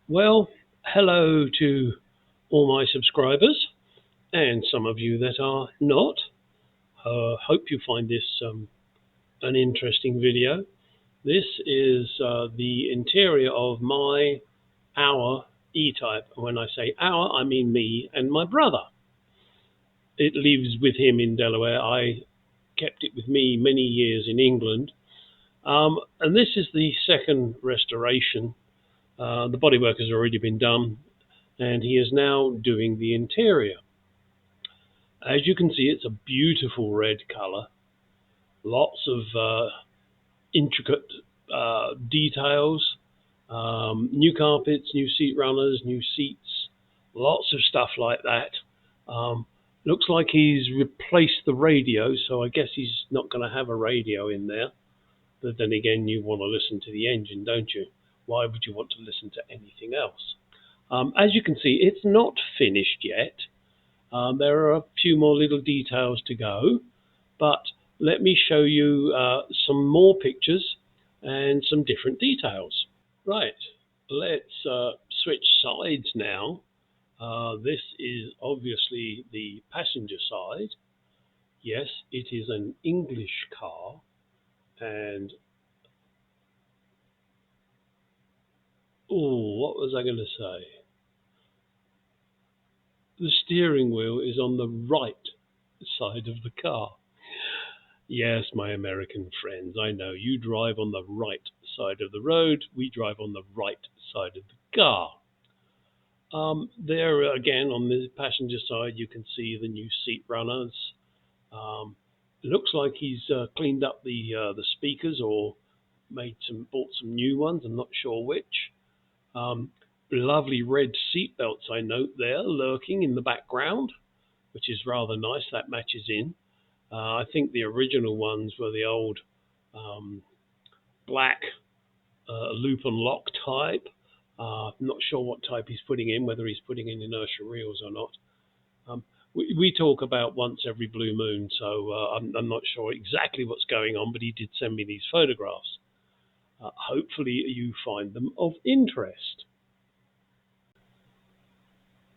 Well, hello to all my subscribers and some of you that are not. Hope you find this an interesting video. This is the interior of our E-Type. When I say our, I mean me and my brother. It lives with him in Delaware. I kept it with me many years in England. And this is the second restoration. The bodywork has already been done, and he is now doing the interior. As you can see, it's a beautiful red color, lots of intricate details, new carpets, new seat runners, new seats, lots of stuff like that. Looks like he's replaced the radio, so I guess he's not going to have a radio in there. But then again, you want to listen to the engine, don't you? Why would you want to listen to anything else? As you can see, it's not finished yet. There are a few more little details to go, but let me show you some more pictures and some different details. Right, let's switch sides now. This is obviously the passenger side. Yes, it is an English car, and what was I going to say? The steering wheel is on the right side of the car. Yes, my American friends, I know you drive on the right side of the road. We drive on the right side of the car. There again on the passenger side, you can see the new seat runners. It looks like he's cleaned up the speakers or bought some new ones. I'm not sure which. Lovely red seat belts I note there lurking in the background, which is rather nice. That matches in. I think the original ones were the old black loop and lock type. I'm not sure what type he's putting in, whether he's putting in inertia reels or not. We talk about once every blue moon, so I'm not sure exactly what's going on, but he did send me these photographs. Hopefully you find them of interest.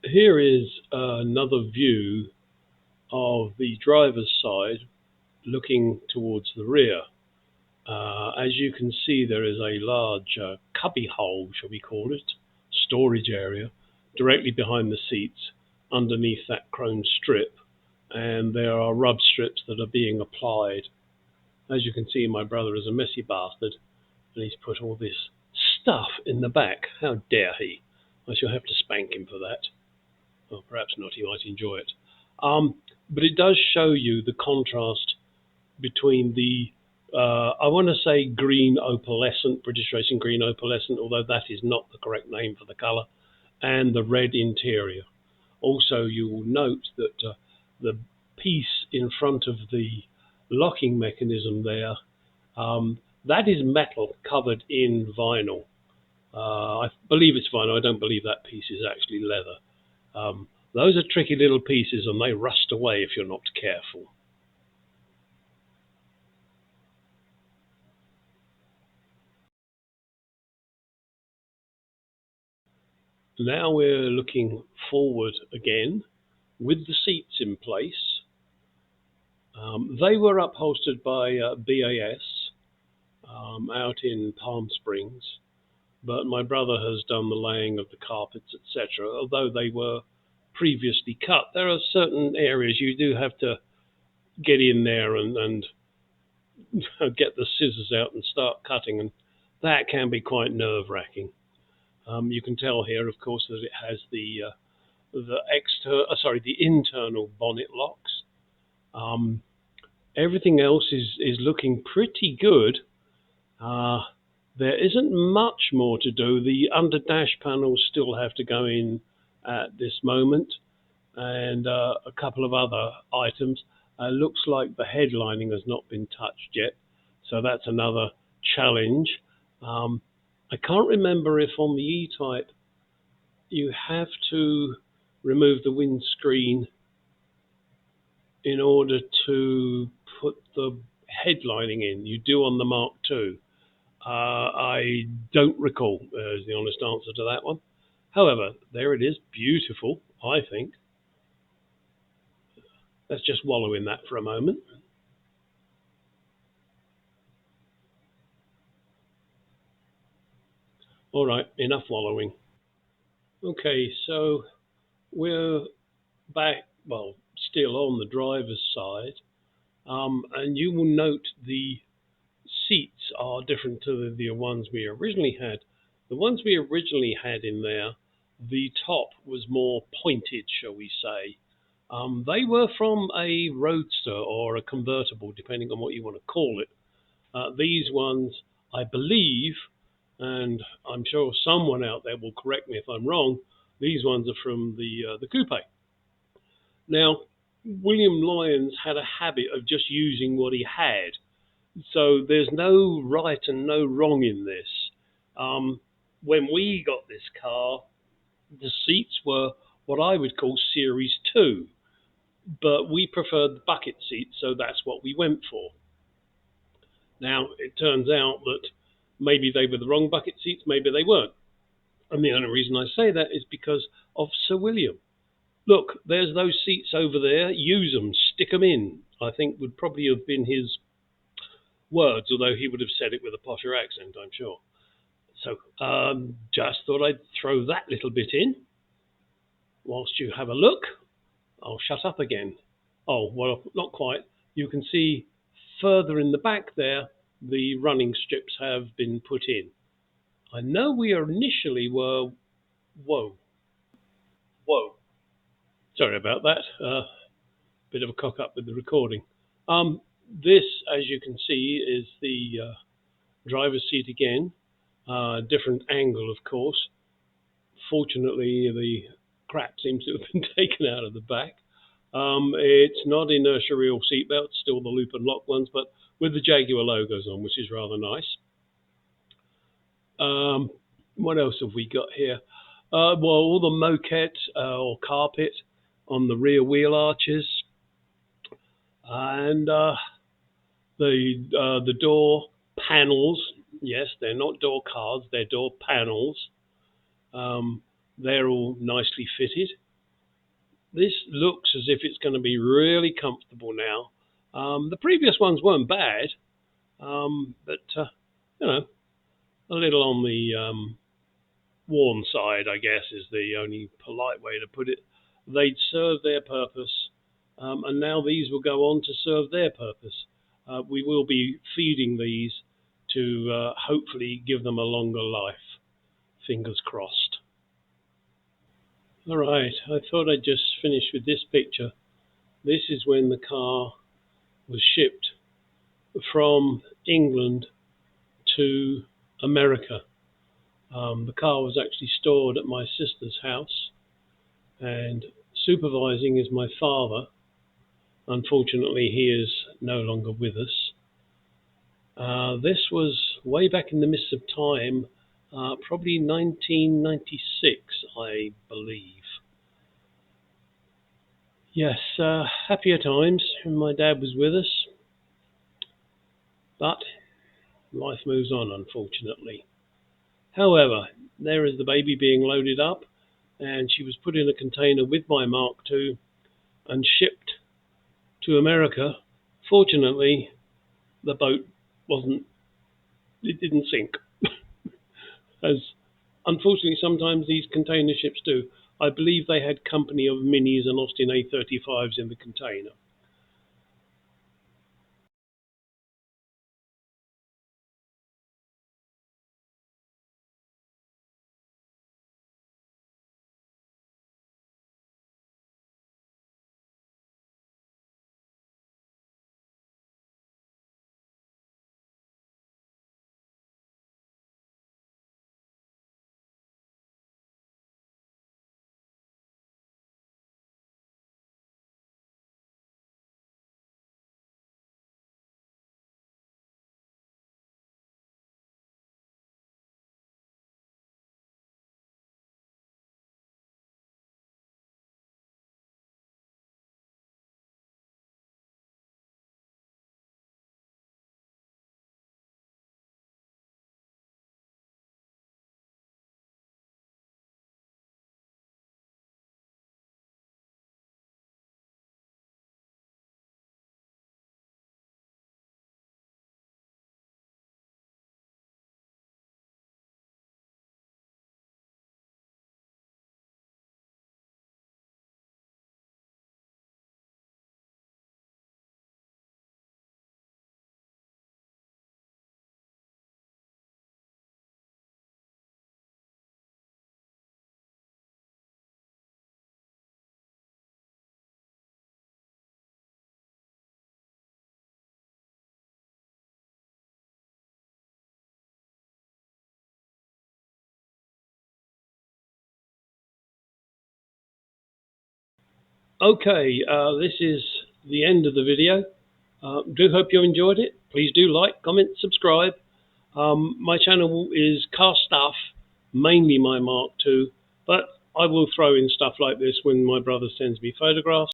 Here is another view of the driver's side looking towards the rear. As you can see, there is a large cubby hole, shall we call it, storage area, directly behind the seats, underneath that chrome strip, and there are rub strips that are being applied. As you can see, my brother is a messy bastard, and he's put all this stuff in the back. How dare he? I shall have to spank him for that. Or perhaps not, he might enjoy it. But it does show you the contrast between the I want to say green opalescent, British Racing green opalescent, although that is not the correct name for the colour, and the red interior. Also, you will note that the piece in front of the locking mechanism there, that is metal covered in vinyl. I believe it's vinyl. I don't believe that piece is actually leather. Those are tricky little pieces, and they rust away if you're not careful. Now we're looking forward again with the seats in place. They were upholstered by BAS out in Palm Springs, but my brother has done the laying of the carpets, etc. Although they were previously cut, there are certain areas you do have to get in there and get the scissors out and start cutting, and that can be quite nerve-wracking. You can tell here, of course, that it has the internal bonnet locks. Everything else is looking pretty good. There isn't much more to do. The under dash panels still have to go in at this moment, and a couple of other items. Looks like the headlining has not been touched yet, so that's another challenge. I can't remember if on the E-Type you have to remove the windscreen in order to put the headlining in. You do on the Mark II. I don't recall, is the honest answer to that one. However, there it is, beautiful, I think. Let's just wallow in that for a moment. All right, enough wallowing. Okay, so we're back, well, still on the driver's side, and you will note the seats are different to the ones we originally had. The ones we originally had in there, the top was more pointed, shall we say. They were from a roadster or a convertible, depending on what you want to call it. These ones, I believe, and I'm sure someone out there will correct me if I'm wrong, these ones are from the coupe. Now, William Lyons had a habit of just using what he had, so there's no right and no wrong in this. When we got this car, the seats were what I would call Series 2, but we preferred the bucket seats, so that's what we went for. Now, it turns out that maybe they were the wrong bucket seats, maybe they weren't. And the only reason I say that is because of Sir William. Look, there's those seats over there. Use them, stick them in. I think would probably have been his words, although he would have said it with a posher accent, I'm sure. So just thought I'd throw that little bit in whilst you have a look. I'll shut up again. Oh, well, not quite. You can see further in the back there, the running strips have been put in. I know we initially were, whoa, whoa. Sorry about that. Bit of a cock up with the recording. This, as you can see, is the driver's seat again. Different angle, of course. Fortunately, the crap seems to have been taken out of the back. It's not inertia reel seatbelts, still the loop and lock ones, but with the Jaguar logos on, which is rather nice. What else have we got here? Well, all the moquette or carpet on the rear wheel arches, and the door panels. Yes, they're not door cards; they're door panels. They're all nicely fitted. This looks as if it's going to be really comfortable now. The previous ones weren't bad, but you know, a little on the worn side, I guess, is the only polite way to put it. They'd served their purpose, and now these will go on to serve their purpose. We will be feeding these to hopefully give them a longer life. Fingers crossed. All right, I thought I'd just finish with this picture. This is when the car was shipped from England to America. The car was actually stored at my sister's house, and supervising is my father. Unfortunately, he is no longer with us. This was way back in the mist of time, probably 1996, I believe. Yes, happier times when my dad was with us, but life moves on, unfortunately. However, there is the baby being loaded up, and she was put in a container with my Mark II and shipped to America. Fortunately, the boat it didn't sink, as unfortunately sometimes these container ships do. I believe they had company of Minis and Austin A35s in the container. Okay, this is the end of the video. Do hope you enjoyed it. Please do like, comment, subscribe. My channel is car stuff, mainly my Mark II, but I will throw in stuff like this when my brother sends me photographs.